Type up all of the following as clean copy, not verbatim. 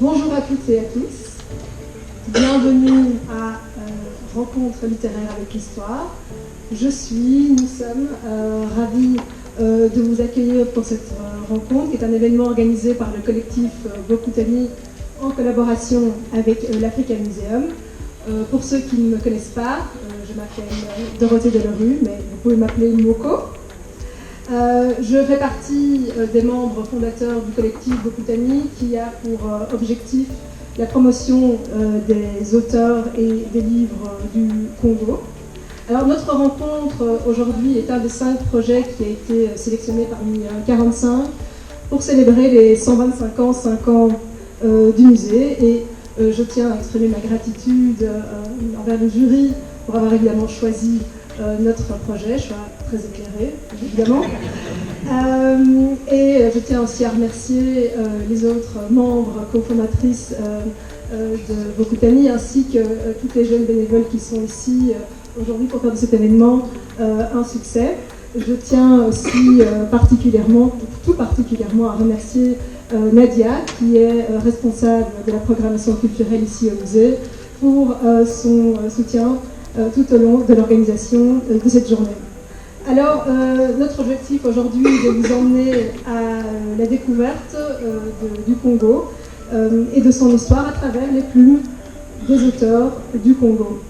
Bonjour à toutes et à tous. Bienvenue à Rencontre littéraire avec l'histoire. Nous sommes ravis de vous accueillir pour cette rencontre, qui est un événement organisé par le collectif Bokutani en collaboration avec l'African Museum. Pour ceux qui ne me connaissent pas, je m'appelle Dorothée Delerue, mais vous pouvez m'appeler Moko. Je fais partie des membres fondateurs du collectif Bokutani, qui a pour objectif la promotion des auteurs et des livres du Congo. Alors notre rencontre aujourd'hui est un des 5 projets qui a été sélectionné parmi 45 pour célébrer les 125 ans, 5 ans du musée. Et je tiens à exprimer ma gratitude envers le jury pour avoir évidemment choisi notre projet. Je suis très éclairée, évidemment. Et je tiens aussi à remercier les autres membres, cofondatrices de Bokutani, ainsi que toutes les jeunes bénévoles qui sont ici aujourd'hui pour faire de cet événement un succès. Je tiens aussi tout particulièrement à remercier Nadia, qui est responsable de la programmation culturelle ici au musée, pour son soutien tout au long de l'organisation de cette journée. Alors, notre objectif aujourd'hui est de vous emmener à la découverte du Congo et de son histoire à travers les plumes des auteurs du Congo.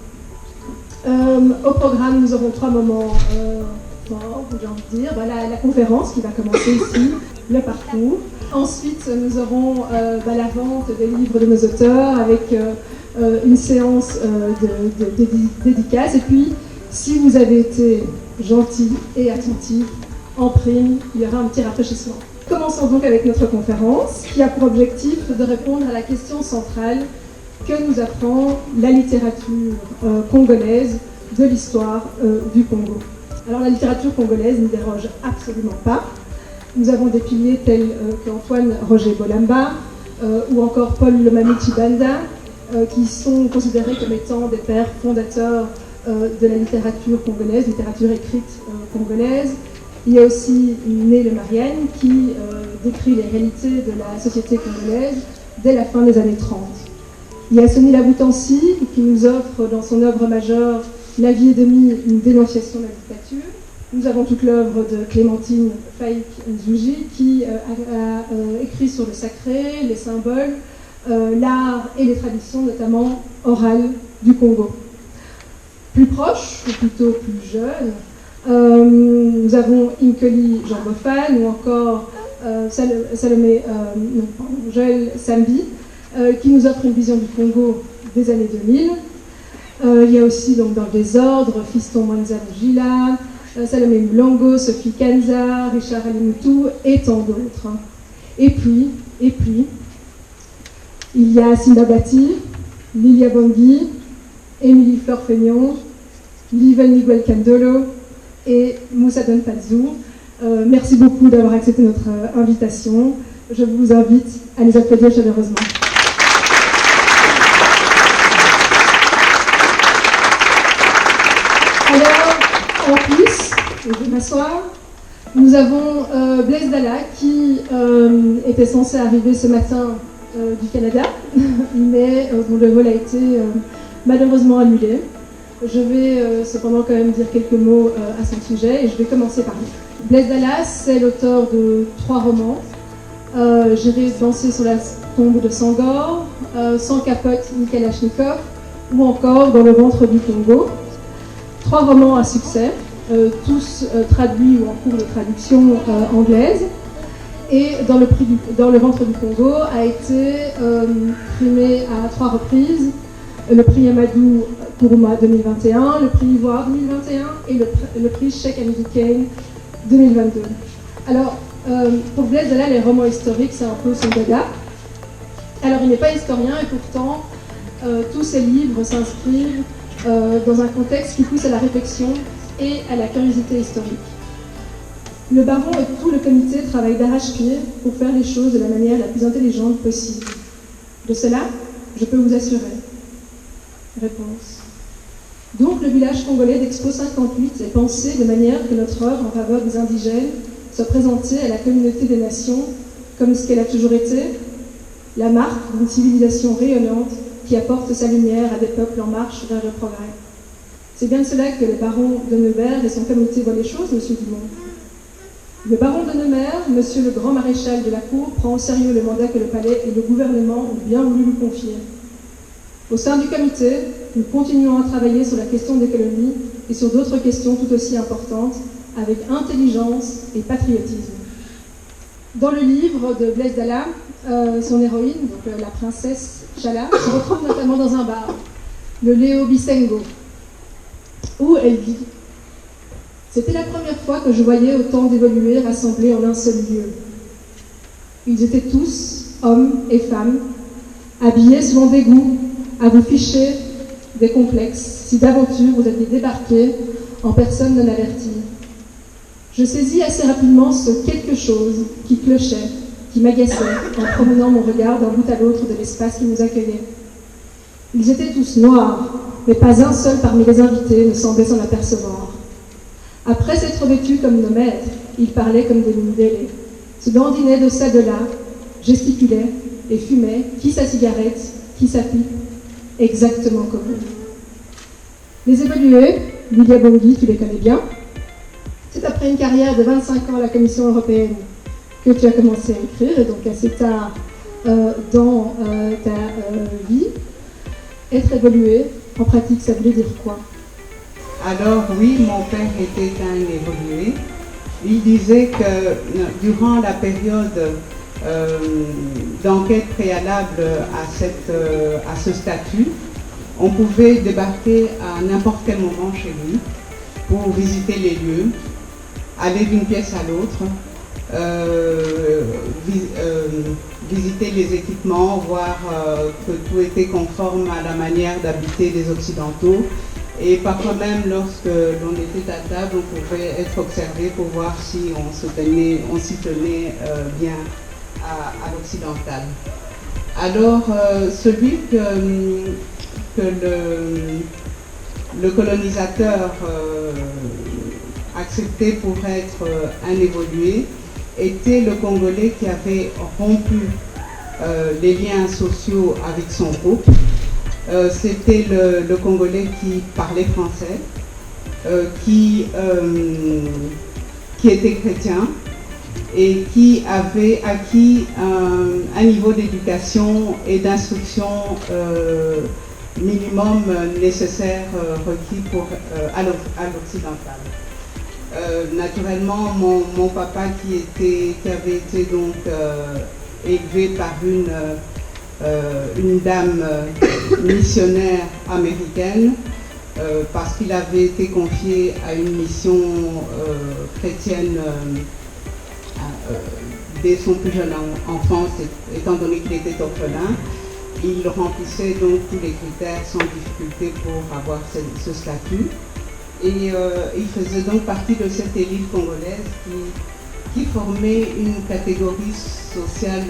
Au programme, nous aurons 3 moments forts, j'ai envie de dire. Voilà, la conférence qui va commencer ici, le parcours. Ensuite, nous aurons la vente des livres de nos auteurs avec une séance de dédicaces. Et puis, si vous avez été gentil et attentif, en prime, il y aura un petit rafraîchissement. Commençons donc avec notre conférence, qui a pour objectif de répondre à la question centrale: que nous apprend la littérature congolaise de l'histoire du Congo? Alors la littérature congolaise ne déroge absolument pas. Nous avons des piliers tels qu'Antoine Roger Bolamba ou encore Paul Lomami Chibanda, qui sont considérés comme étant des pères fondateurs de la littérature congolaise, littérature écrite congolaise. Il y a aussi Né le Marienne, qui décrit les réalités de la société congolaise dès la fin des années 30. Il y a Sonny Laboutansi, qui nous offre dans son œuvre majeure La vie et demie, une dénonciation de la dictature. Nous avons toute l'œuvre de Clémentine Faïk Nzouji, qui a écrit sur le sacré, les symboles, l'art et les traditions, notamment orales, du Congo. Plus proche, ou plutôt plus jeune, nous avons Inkeli Jean Boffan ou encore Joël Sambi, qui nous offre une vision du Congo des années 2000. Il y a aussi donc, dans le désordre Fiston Mwanza Gila, Salomé Moulongo, Sophie Kanza, Richard Alimutu et tant d'autres. Et puis, il y a Simba Bati, Lilia Bangui, Émilie Fleur Feignon, Livel Miguel Candolo et Moussa Donpazou. Merci beaucoup d'avoir accepté notre invitation. Je vous invite à les applaudir chaleureusement. Alors, en plus, je vais m'asseoir, nous avons Blaise Dalla qui était censé arriver ce matin du Canada, mais dont le vol a été malheureusement annulé. Je vais cependant quand même dire quelques mots à son sujet et je vais commencer par lui. Blaise Dalla, c'est l'auteur de 3 romans. J'irai danser sur la tombe de Sangor, Sans capote ni Kalachnikov, ou encore Dans le ventre du Congo. 3 romans à succès, tous traduits ou en cours de traduction anglaise. Et Dans le ventre du Congo a été primé à 3 reprises. Le prix Amadou Kourouma 2021, le prix Ivoire 2021 et le prix Cheikh Américain 2022. Alors, pour Blaise Dalla, les romans historiques, c'est un peu son dada. Alors, il n'est pas historien et pourtant, tous ses livres s'inscrivent dans un contexte qui pousse à la réflexion et à la curiosité historique. Le baron et tout le comité travaillent d'arrache-pied pour faire les choses de la manière la plus intelligente possible. De cela, je peux vous assurer. Réponse. Donc le village congolais d'Expo 58 est pensé de manière que notre œuvre en faveur des indigènes soit présentée à la communauté des nations comme ce qu'elle a toujours été, la marque d'une civilisation rayonnante qui apporte sa lumière à des peuples en marche vers le progrès. C'est bien de cela que le baron de Nevers et son comité voient les choses, monsieur Dumont. Le baron de Nevers, monsieur le grand maréchal de la cour, prend au sérieux le mandat que le palais et le gouvernement ont bien voulu lui confier. Au sein du comité, nous continuons à travailler sur la question des colonies et sur d'autres questions tout aussi importantes, avec intelligence et patriotisme. Dans le livre de Blaise Dalla, son héroïne, donc la princesse Chala, se retrouve notamment dans un bar, le Léo Bisengo, où elle dit « C'était la première fois que je voyais autant d'évolués rassemblés en un seul lieu. Ils étaient tous, hommes et femmes, habillés selon des goûts, à vous ficher des complexes, si d'aventure vous aviez débarqué en personne non avertie. Je saisis assez rapidement ce quelque chose qui clochait, qui m'agaçait, en promenant mon regard d'un bout à l'autre de l'espace qui nous accueillait. Ils étaient tous noirs, mais pas un seul parmi les invités ne semblait s'en apercevoir. Après s'être vêtus comme nos maîtres, ils parlaient comme des mindélés, se dandinaient de ça de là, gesticulaient et fumaient, qui sa cigarette, qui sa pipe, exactement comme nous. Les évolués, Lilia Bongui, tu les connais bien. C'est après une carrière de 25 ans à la Commission européenne que tu as commencé à écrire, et donc assez tard dans ta vie. Être évolué, en pratique, ça voulait dire quoi? Alors oui, mon père était un évolué. Il disait que durant la période d'enquête préalable à ce statut, on pouvait débarquer à n'importe quel moment chez lui pour visiter les lieux, aller d'une pièce à l'autre, visiter les équipements, voir que tout était conforme à la manière d'habiter des Occidentaux. Et parfois même, lorsque l'on était à table, on pouvait être observé pour voir si on s'y tenait bien à l'occidental. Alors, celui que le colonisateur acceptait pour être un évolué était le Congolais qui avait rompu les liens sociaux avec son groupe. C'était le Congolais qui parlait français, qui était chrétien et qui avait acquis un niveau d'éducation et d'instruction minimum nécessaire requis à l'occidental. Naturellement, mon papa qui avait été donc élevé par une dame missionnaire américaine, parce qu'il avait été confié à une mission chrétienne dès son plus jeune enfance, étant donné qu'il était orphelin. Il remplissait donc tous les critères sans difficulté pour avoir ce statut. Et il faisait donc partie de cette élite congolaise qui formait une catégorie sociale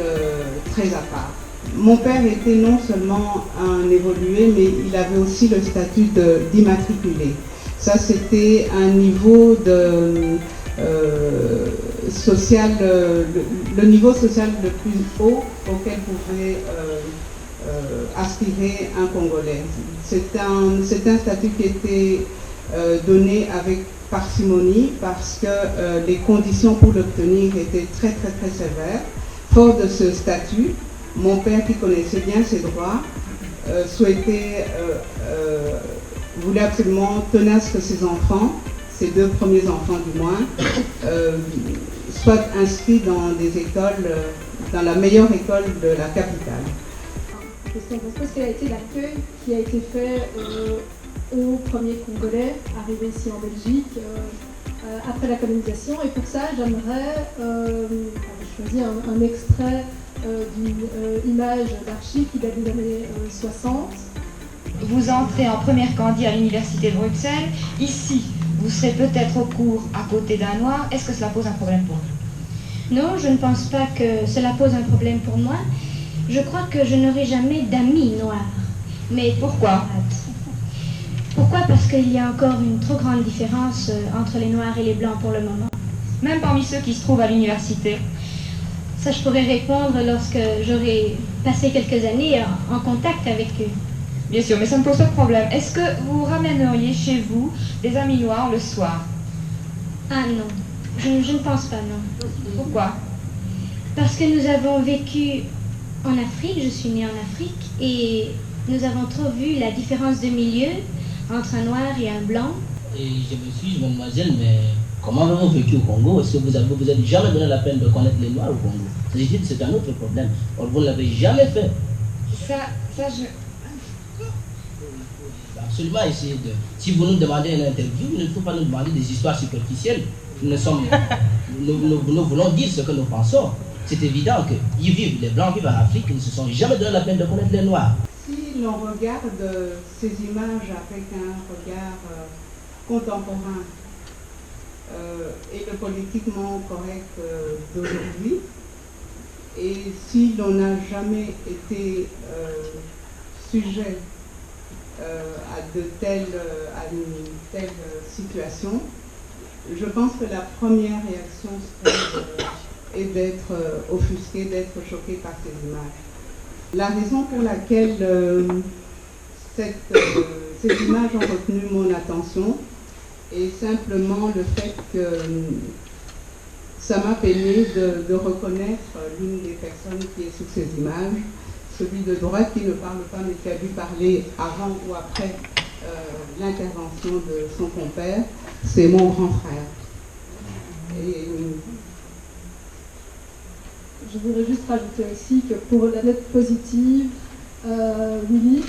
très à part. Mon père était non seulement un évolué, mais il avait aussi le statut d'immatriculé. Ça, c'était un niveau social, le niveau social le plus haut auquel pouvait aspirer un Congolais. C'est un statut qui était donné avec parcimonie parce que les conditions pour l'obtenir étaient très très très sévères. Fort de ce statut, mon père, qui connaissait bien ses droits, voulait absolument tenir à ce que ses enfants, ses deux premiers enfants du moins, soient inscrits dans des écoles, dans la meilleure école de la capitale. Quel a été l'accueil qui a été fait aux premiers Congolais arrivés ici en Belgique après la colonisation? Et pour ça, j'aimerais choisir un extrait d'une image d'archives qui date des années 60. Vous entrez en première candie à l'université de Bruxelles. Ici, vous serez peut-être au cours à côté d'un noir. Est-ce que cela pose un problème pour vous? Non, je ne pense pas que cela pose un problème pour moi. Je crois que je n'aurai jamais d'amis noirs. Mais pourquoi? Pourquoi? Parce qu'il y a encore une trop grande différence entre les noirs et les blancs pour le moment. Même parmi ceux qui se trouvent à l'université? Ça, je pourrais répondre lorsque j'aurai passé quelques années en contact avec eux. Bien sûr, mais ça ne pose pas de problème. Est-ce que vous ramèneriez chez vous des amis noirs le soir? Ah non, je ne pense pas, non. Pourquoi? Parce que nous avons vécu en Afrique, je suis née en Afrique, et nous avons trop vu la différence de milieu entre un noir et un blanc. Et je me suis dit, mademoiselle, mais comment avez-vous vécu au Congo? Est-ce que vous avez jamais donné la peine de connaître les Noirs au Congo? C'est un autre problème. Or, vous ne l'avez jamais fait. Absolument essayer de... Si vous nous demandez une interview, il ne faut pas nous demander des histoires superficielles. Nous voulons dire ce que nous pensons. C'est évident que les Blancs vivent en Afrique, ils ne se sont jamais donné la peine de connaître les Noirs. Si l'on regarde ces images avec un regard contemporain et le politiquement correct d'aujourd'hui, et si l'on n'a jamais été sujet à une telle situation, je pense que la première réaction est d'être offusqué, d'être choqué par ces images. La raison pour laquelle ces images ont retenu mon attention est simplement le fait que ça m'a permis de reconnaître l'une des personnes qui est sous ces images, celui de droite qui ne parle pas mais qui a dû parler avant ou après l'intervention de son compère, c'est mon grand frère. Et, je voudrais juste rajouter aussi que pour la note positive, Willy,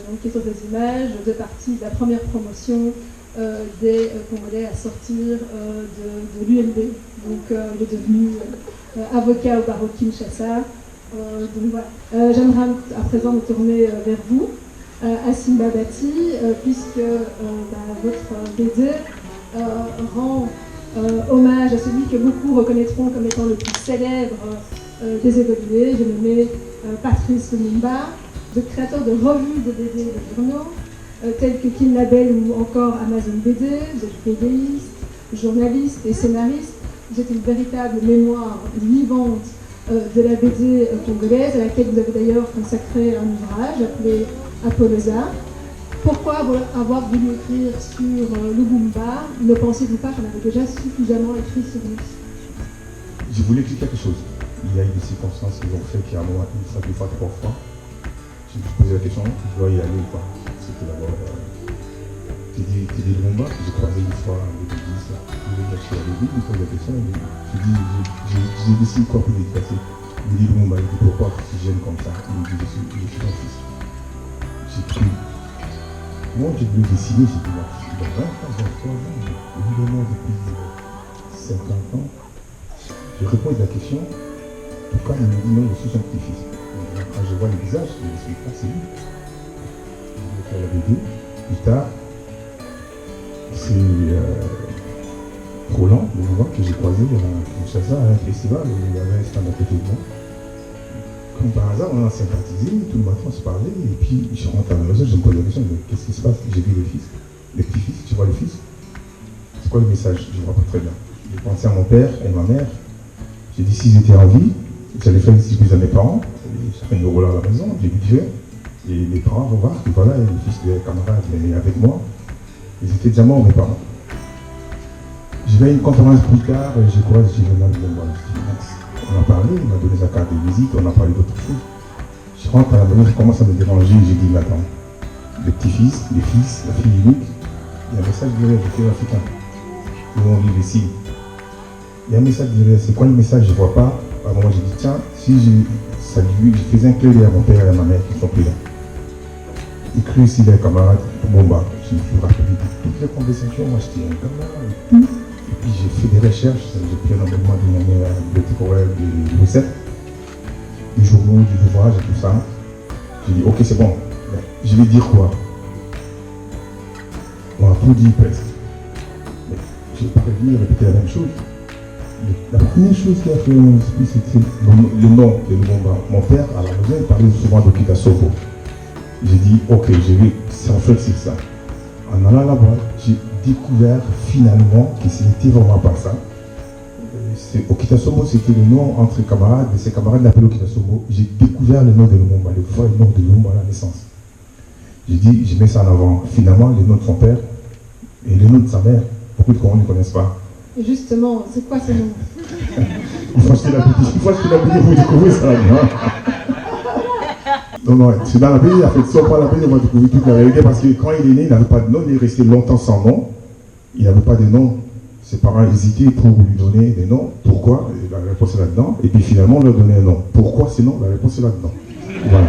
donc, qui est sur ces images, faisait partie de la première promotion des Congolais à sortir de l'ULB. Donc il est devenu avocat au barreau de Kinshasa. Donc voilà. J'aimerais à présent me tourner vers vous, Asimba Bati, puisque votre BD rend hommage à celui que beaucoup reconnaîtront comme étant le plus célèbre des évolués, j'ai nommé Patrice Lumumba, de créateur de revues de BD et de journaux, tels que Kin Label ou encore Amazon BD. Vous êtes BDiste, journaliste et scénariste. Vous êtes une véritable mémoire vivante de la BD congolaise, à laquelle vous avez d'ailleurs consacré un ouvrage appelé Apollosa. Pourquoi avoir voulu écrire sur Lumumba? Ne pensez-vous pas qu'on avait déjà suffisamment écrit sur lui? Je voulais écrire quelque chose. Il y a eu des circonstances qui ont fait qu'il y a un moment, une fois, deux fois, trois fois. Je me suis posé la question, je dois y aller ou pas. C'était d'abord Teddy Lumumba, que j'ai croisé une fois en 2010. Il est chez Allébi, il me pose la question. J'ai décidé quoi pour l'éducation. Il me dit Lumumba, il me dit pourquoi tu gênes comme ça? Il me dit je suis ton fils. J'ai cru. Moi, j'ai voulu dessiner, j'ai dit là, il a 20 ans, 23 ans, évidemment depuis 50 ans. Je réponds à la question. Pourquoi il me dit non, je suis son petit-fils? Quand je vois le visage, je me suis dit, c'est lui. Je vais faire la BD. Plus tard, c'est Roland, le moment que j'ai croisé à Kinshasa, à un festival, où il y avait un stand à côté de moi. Comme par hasard, on a sympathisé, tout le matin on se parlait, et puis je rentre à la maison, je me pose la question, qu'est-ce qui se passe? J'ai vu le fils, le petit-fils, tu vois le fils? C'est quoi le message? Je ne vois pas très bien. J'ai pensé à mon père et ma mère. J'ai dit s'ils étaient en vie, j'allais faire une surprise à mes parents. J'ai fait une roulade à la maison, j'ai vu Dieu. Et mes parents vont voir que voilà, le fils de camarade est avec moi. Ils étaient déjà morts, mes parents. Je vais à une conférence plus tard, j'ai croisé Juvenal Lumumba. Je dis, Max, on a parlé, il m'a donné sa carte de visite, on a parlé d'autres choses. Je rentre à la maison, je commence à me déranger, j'ai dit, attends, le petit-fils, le fils, la fille unique, il y a un message derrière du cœur africain. Ils vont vivre ici. Il y a un message derrière, c'est quoi le message? Je ne vois pas. À un moment, j'ai dit, tiens, si je faisais un clin d'œil à mon père et à ma mère qui sont plus là. Écrit ici les camarades, Bomba. Je me suis rappelé de toutes les conversations, moi j'étais un camarade et tout. Et puis j'ai fait des recherches, j'ai pris un abonnement d'une année à la bibliothèque royale de Bruxelles, des journaux, des ouvrages et tout ça. J'ai dit, ok, c'est bon. Je vais dire quoi? On a tout dit presque. Mais je n'ai pas revenu répéter la même chose. La première chose qui a fait mon esprit, c'était le nom de Lumumba. Mon père, à la maison, il parlait souvent de Kita Soko. J'ai dit, ok, je vais s'en faire c'est ça. En allant là-bas, j'ai découvert finalement que ce n'était vraiment pas ça. Okitasomo, c'était le nom entre camarades, et ses camarades l'appelaient Okitasomo. J'ai découvert le nom de Lumumba, le vrai nom de Lumumba à la naissance. J'ai dit, je mets ça en avant. Finalement, le nom de son père et le nom de sa mère, beaucoup de Corans ne connaissent pas. Et justement, c'est quoi ce nom? Il faut acheter la BD pour découvrir ça. Non, c'est dans la BD, en fait, si on prend la BD, on va découvrir toute la réalité, parce que quand il est né, il n'avait pas de nom, il est resté longtemps sans nom. Il n'avait pas de nom. Ses parents hésitaient pour lui donner des noms. Pourquoi? La réponse est là-dedans. Et puis finalement, on leur donnait un nom. Pourquoi ces noms? La réponse est là-dedans. Voilà.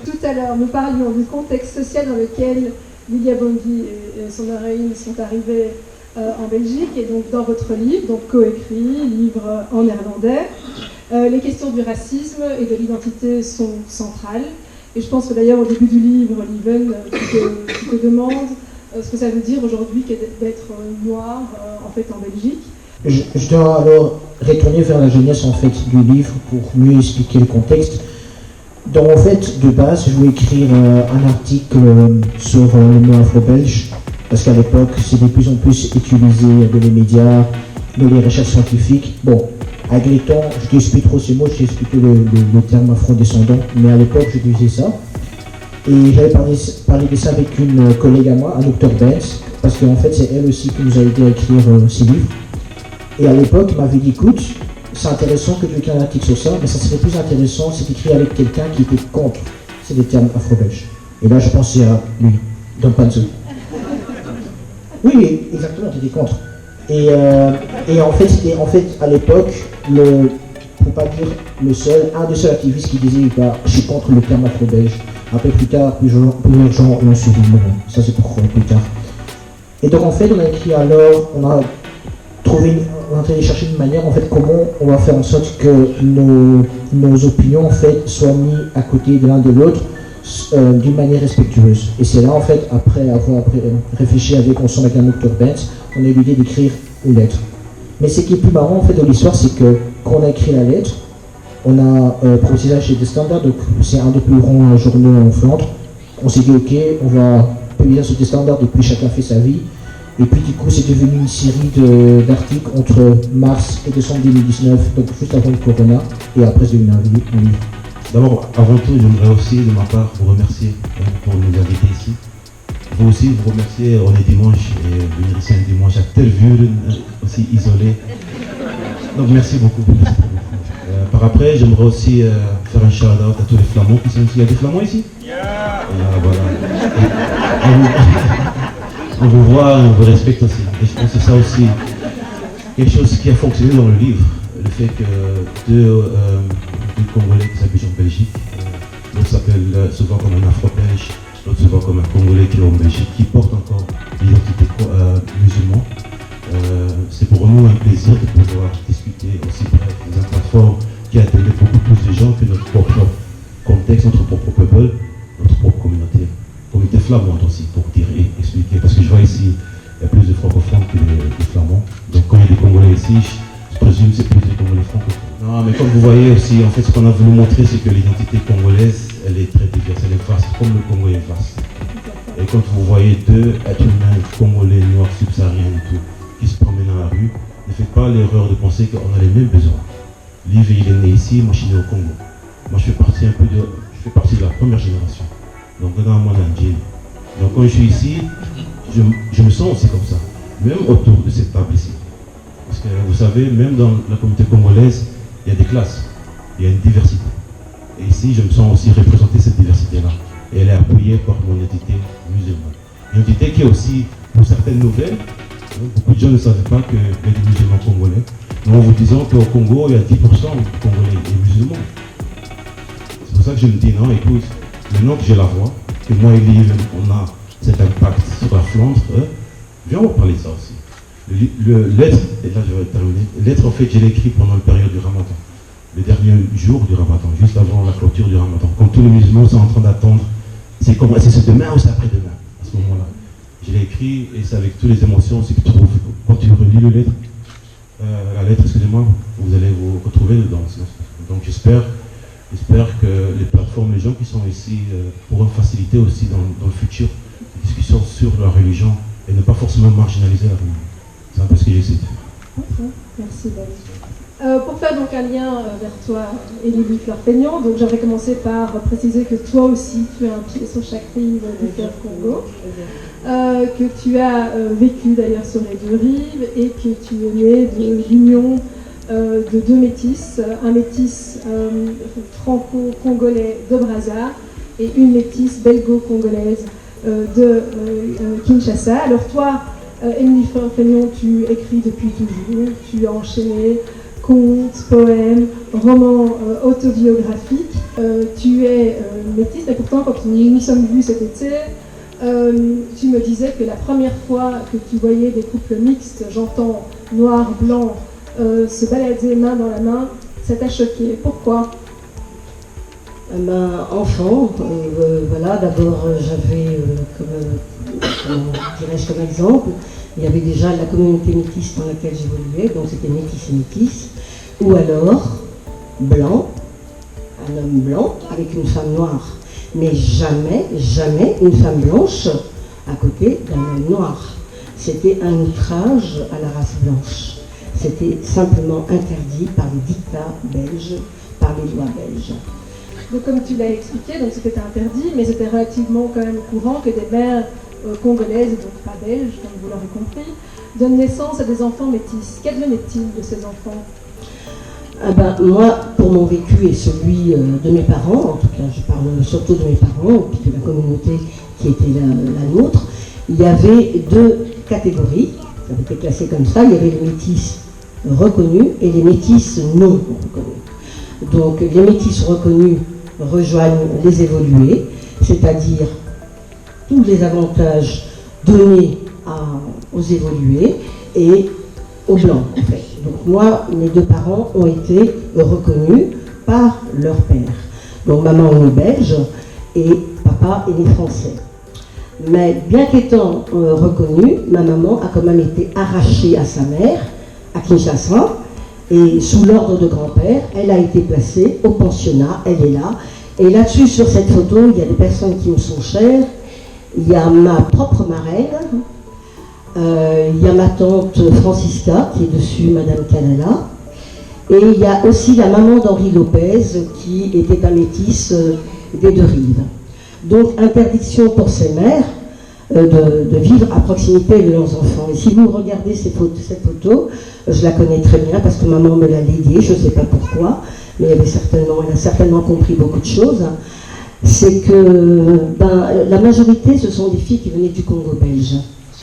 Tout à l'heure, nous parlions du contexte social dans lequel Lilia Bondy et son héroïne sont arrivés en Belgique, et donc dans votre livre, donc coécrit, livre en néerlandais. Les questions du racisme et de l'identité sont centrales. Et je pense que d'ailleurs au début du livre, Lieven, tu te demandes ce que ça veut dire aujourd'hui d'être noir en fait en Belgique. Je dois alors retourner vers la jeunesse en fait du livre pour mieux expliquer le contexte. Donc en fait, de base, je voulais écrire un article sur le mot afro-belge, parce qu'à l'époque, c'est de plus en plus utilisé dans les médias, dans les recherches scientifiques. Bon, avec les temps, je ne dis plus trop ces mots, j'ai expliqué le terme afro-descendant, mais à l'époque, je disais ça. Et j'avais parlé de ça avec une collègue à moi, Anouk Benz, parce qu'en fait, c'est elle aussi qui nous a aidé à écrire ces livres. Et à l'époque, elle m'avait dit, écoute, c'est intéressant que tu écris un article sur ça, mais ça serait plus intéressant si tu écris avec quelqu'un qui était contre ces termes afro-belges. Et là, je pensais à lui, Don Panzo. Oui, exactement, tu étais contre. Et en fait, à l'époque, pour pas dire le seul, un des seuls activistes qui disait bah, je suis contre le terme afro-belge. Un peu plus tard, plusieurs gens l'ont suivi, mais bon, ça c'est pour plus tard. Et donc en fait, on a écrit alors, on a allé chercher une manière, en fait, comment on va faire en sorte que nos opinions, en fait, soient mises à côté de l'un de l'autre d'une manière respectueuse. Et c'est là, en fait, après avoir réfléchi avec ensemble avec un Dr. Benz, on a eu l'idée d'écrire une lettre. Mais ce qui est plus marrant, en fait, de l'histoire, c'est que quand on a écrit la lettre, on a proposé ça chez The Standard, donc c'est un des plus grands journaux en Flandre. On s'est dit, ok, on va publier ça sur The Standard, et puis chacun fait sa vie. Et puis du coup, c'est devenu une série d'articles entre mars et décembre 2019, donc juste avant le corona, et après c'est devenu un livre. D'abord, avant tout, j'aimerais aussi, de ma part, vous remercier pour nous inviter ici. Vous aussi, vous remercier, on est dimanche, et venir ici un dimanche à telle vue, aussi isolé. Donc merci beaucoup. Par après, j'aimerais aussi faire un shout-out à tous les Flamands qui sont ici. Il y a des Flamands ici? Voilà. On vous voit, on vous respecte aussi. Et je pense que c'est ça aussi quelque chose qui a fonctionné dans le livre. Le fait que deux Congolais qui s'habitent en Belgique, l'autre s'appelle souvent comme un Afro-Belge, l'autre se voit comme un Congolais qui est en Belgique, qui porte encore l'identité musulmane. C'est pour nous un plaisir de pouvoir discuter aussi bref dans une plateforme qui a atteint beaucoup plus de gens que notre propre contexte, notre propre peuple, notre propre communauté flamande aussi, pour dire et expliquer, parce que je vois ici, il y a plus de francophones que des flamands. Donc quand il y a des Congolais ici, je présume que c'est plus des Congolais francophones. Non, mais comme vous voyez aussi, en fait, ce qu'on a voulu montrer, c'est que l'identité congolaise, elle est très diverse, elle est vaste, comme le Congo est vaste. Et quand vous voyez deux êtres humains, Congolais, Noirs, subsahariens et tout, qui se promènent dans la rue, ne faites pas l'erreur de penser qu'on a les mêmes besoins. Liv, il est né ici, moi je suis né au Congo. Moi je fais partie de la première génération. Donc dans le monde entier. Donc quand je suis ici, je me sens aussi comme ça. Même autour de cette table ici. Parce que vous savez, même dans la communauté congolaise, il y a des classes, il y a une diversité. Et ici, je me sens aussi représenter cette diversité-là. Et elle est appuyée par mon identité musulmane. Une identité qui est aussi, pour certaines nouvelles, beaucoup de gens ne savaient pas qu'il y a des musulmans congolais. Mais en vous disant qu'au Congo, il y a 10% de Congolais et musulmans. C'est pour ça que je me dis, non, écoute, maintenant que j'ai la voix, que moi et Liv, on a cet impact sur la Flandre, viens, on va parler de ça aussi. L'être, et là je vais terminer, l'être en fait, je l'ai écrit pendant la période du Ramadan. Le dernier jour du Ramadan, juste avant la clôture du Ramadan. Quand tous les musulmans sont en train d'attendre, c'est ce demain ou c'est après-demain, à ce moment-là. Je l'ai écrit et c'est avec toutes les émotions, c'est que tu trouves, quand tu relis la lettre, excusez-moi, vous allez vous retrouver dedans. Donc j'espère que les plateformes, les gens qui sont ici, pourront faciliter aussi dans le futur les discussions sur la religion et ne pas forcément marginaliser la famille. C'est un peu ce que j'essaie de faire. Merci David. Pour faire donc un lien vers toi, Émilie Fleur-Peignan, donc j'aimerais commencer par préciser que toi aussi tu as un pied sur chaque rive du fleuve Congo, que tu as vécu d'ailleurs sur les deux rives et que tu es né de l'union de deux métis, un métis franco-congolais de Brazza et une métisse belgo-congolaise de Kinshasa. Alors toi, Émilie Fleur-Peignan, tu écris depuis toujours, tu as enchaîné contes, poèmes, romans autobiographiques. Tu es métisse, mais pourtant quand nous nous sommes vus cet été, tu me disais que la première fois que tu voyais des couples mixtes, j'entends noir, blanc, se balader main dans la main, ça t'a choqué. Pourquoi ? Enfant, voilà, d'abord j'avais comme exemple, il y avait déjà la communauté métisse dans laquelle j'évoluais, donc c'était métis et métis, ou alors blanc, un homme blanc avec une femme noire, mais jamais une femme blanche à côté d'un homme noir. C'était un outrage à la race blanche. C'était simplement interdit par les dictats belges, par les lois belges. Donc comme tu l'as expliqué, donc c'était interdit, mais c'était relativement quand même courant que des mères congolaises, donc pas belges, comme vous l'aurez compris, donnent naissance à des enfants métis. Qu'advenait-il de ces enfants ? Moi, pour mon vécu et celui de mes parents, en tout cas je parle surtout de mes parents, et puis de la communauté qui était la nôtre, il y avait deux catégories, ça avait été classé comme ça, il y avait les métis reconnus et les métis non reconnus. Donc les métis reconnus rejoignent les évolués, c'est-à-dire tous les avantages donnés aux évolués et aux blancs en fait. Donc moi, mes deux parents ont été reconnus par leur père. Donc maman est née belge et papa est né français. Mais bien qu'étant reconnue, ma maman a quand même été arrachée à sa mère, à Kinshasa, et sous l'ordre de grand-père, elle a été placée au pensionnat, elle est là. Et là-dessus, sur cette photo, il y a des personnes qui me sont chères. Il y a ma propre marraine, il y a ma tante Francisca, qui est dessus, Madame Canala, et il y a aussi la maman d'Henri Lopez, qui était un métis des deux rives. Donc, interdiction pour ces mères de vivre à proximité de leurs enfants. Et si vous regardez cette photo, je la connais très bien parce que maman me l'a léguée, je ne sais pas pourquoi, mais elle a certainement compris beaucoup de choses. C'est que la majorité, ce sont des filles qui venaient du Congo belge.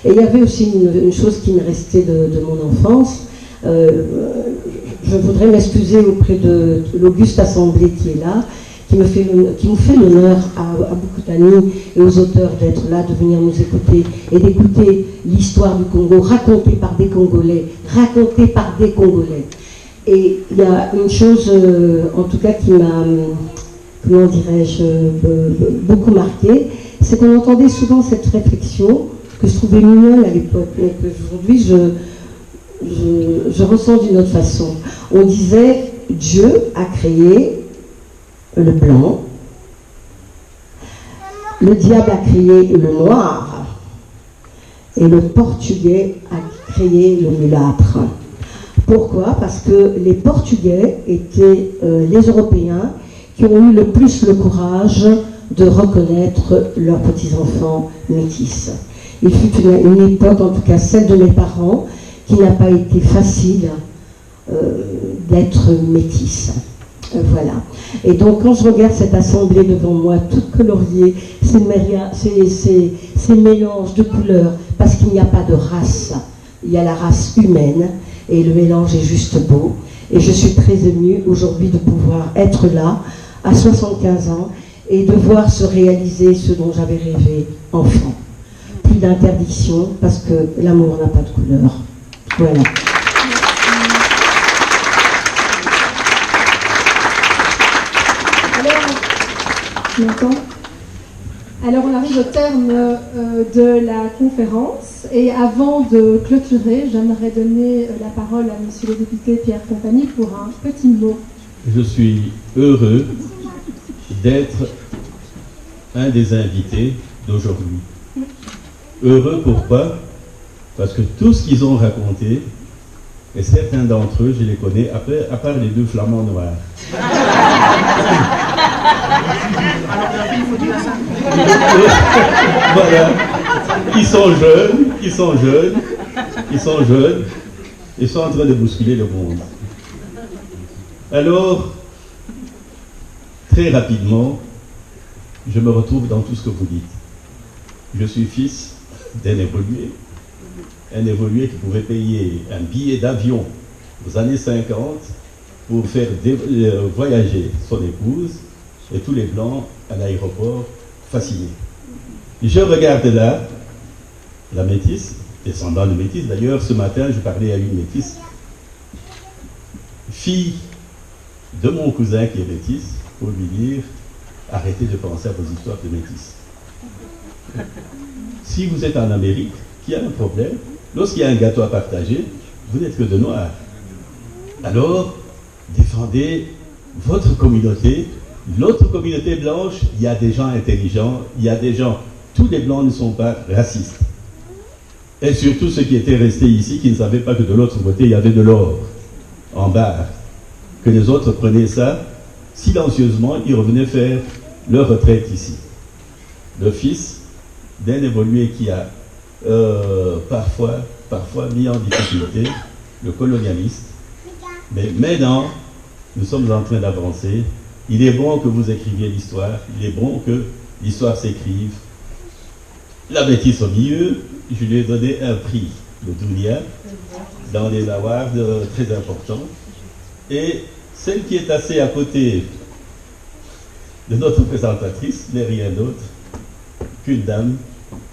Et il y avait aussi une chose qui me restait de mon enfance. Je voudrais m'excuser auprès de l'auguste assemblée qui est là, qui nous fait l'honneur à beaucoup d'amis et aux auteurs d'être là, de venir nous écouter et d'écouter l'histoire du Congo racontée par des Congolais. Et il y a une chose, en tout cas, qui m'a, comment dirais-je, beaucoup marqué, c'est qu'on entendait souvent cette réflexion que je trouvais mignonne à l'époque, mais qu'aujourd'hui je ressens d'une autre façon. On disait, Dieu a créé le blanc, le diable a créé le noir, et le portugais a créé le mulâtre. Pourquoi ? Parce que les Portugais étaient les Européens qui ont eu le plus le courage de reconnaître leurs petits-enfants métis. Il fut une époque, en tout cas celle de mes parents, qui n'a pas été facile d'être métisse. Voilà. Et donc quand je regarde cette assemblée devant moi, toute coloriée, ces mélanges de couleurs, parce qu'il n'y a pas de race, il y a la race humaine, et le mélange est juste beau. Et je suis très émue aujourd'hui de pouvoir être là, à 75 ans, et de voir se réaliser ce dont j'avais rêvé enfant. Plus d'interdiction, parce que l'amour n'a pas de couleur. Voilà. Alors on arrive au terme de la conférence et avant de clôturer, j'aimerais donner la parole à monsieur le député Pierre Compagnie pour un petit mot. Je suis heureux d'être un des invités d'aujourd'hui. Heureux pourquoi ? Parce que tout ce qu'ils ont raconté, et certains d'entre eux, je les connais, à part les deux flamands noirs. Voilà. Ils sont jeunes, ils sont en train de bousculer le monde. Alors, très rapidement, je me retrouve dans tout ce que vous dites. Je suis fils d'un évolué. Un évolué qui pouvait payer un billet d'avion aux années 50 pour faire voyager son épouse et tous les Blancs à l'aéroport fascinés. Je regarde là la métisse, descendant de métisse. D'ailleurs, ce matin, je parlais à une métisse, fille de mon cousin qui est métisse, pour lui dire arrêtez de penser à vos histoires de métisse. Si vous êtes en Amérique, qu'il y a un problème, lorsqu'il y a un gâteau à partager, vous n'êtes que de noirs. Alors, défendez votre communauté, l'autre communauté blanche. Il y a des gens intelligents, il y a des gens, tous les blancs ne sont pas racistes. Et surtout ceux qui étaient restés ici, qui ne savaient pas que de l'autre côté, il y avait de l'or en barre. Que les autres prenaient ça, silencieusement, ils revenaient faire leur retraite ici. Le fils d'un évolué qui a parfois mis en difficulté le colonialiste. Mais maintenant, nous sommes en train d'avancer. Il est bon que vous écriviez l'histoire. Il est bon que l'histoire s'écrive. La métisse au milieu, je lui ai donné un prix de Dounia dans les awards très importants. Et celle qui est assise à côté de notre présentatrice n'est rien d'autre qu'une dame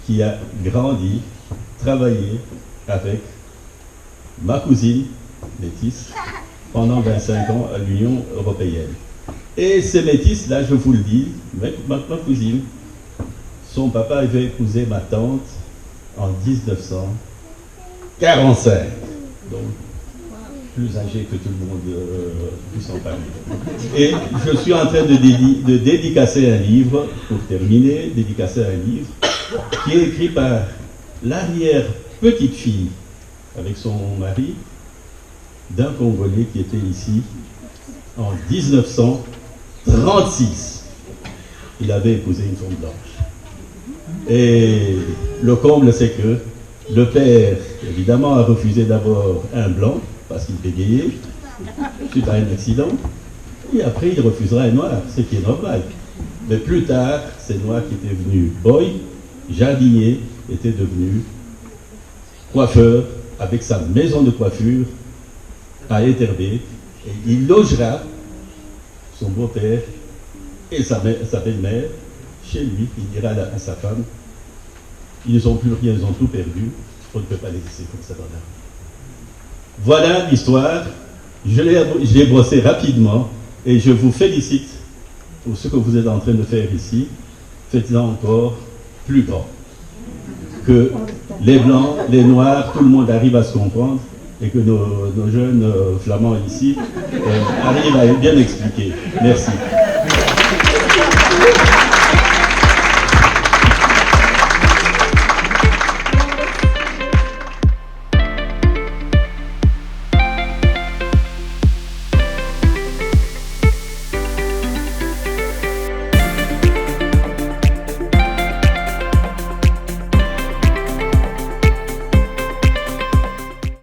qui a grandi, travaillé avec ma cousine métisse pendant 25 ans à l'Union européenne. Et ces métisses-là, je vous le dis, ma cousine, son papa avait épousé ma tante en 1945. Donc, plus âgé que tout le monde puisse en parler. Et je suis en train de dédicacer un livre, pour terminer, dédicacer un livre qui est écrit par l'arrière-petite-fille avec son mari d'un Congolais qui était ici en 1936. Il avait épousé une femme blanche. Et le comble, c'est que le père, évidemment, a refusé d'abord un blanc, parce qu'il bégayait, suite à un accident, et après il refusera un noir, ce qui est normal. Mais plus tard, c'est noir qui était venu boy, jardinier, était devenu coiffeur, avec sa maison de coiffure à Etterbeek, et il logera son beau-père et sa belle-mère chez lui. Il dira à sa femme, ils n'ont plus rien, ils ont tout perdu, on ne peut pas les laisser comme ça dans la rue. Voilà l'histoire, je l'ai brossée rapidement et je vous félicite pour ce que vous êtes en train de faire ici. Faites-en encore plus grand. Que les Blancs, les Noirs, tout le monde arrive à se comprendre et que nos jeunes Flamands ici arrivent à bien expliquer. Merci.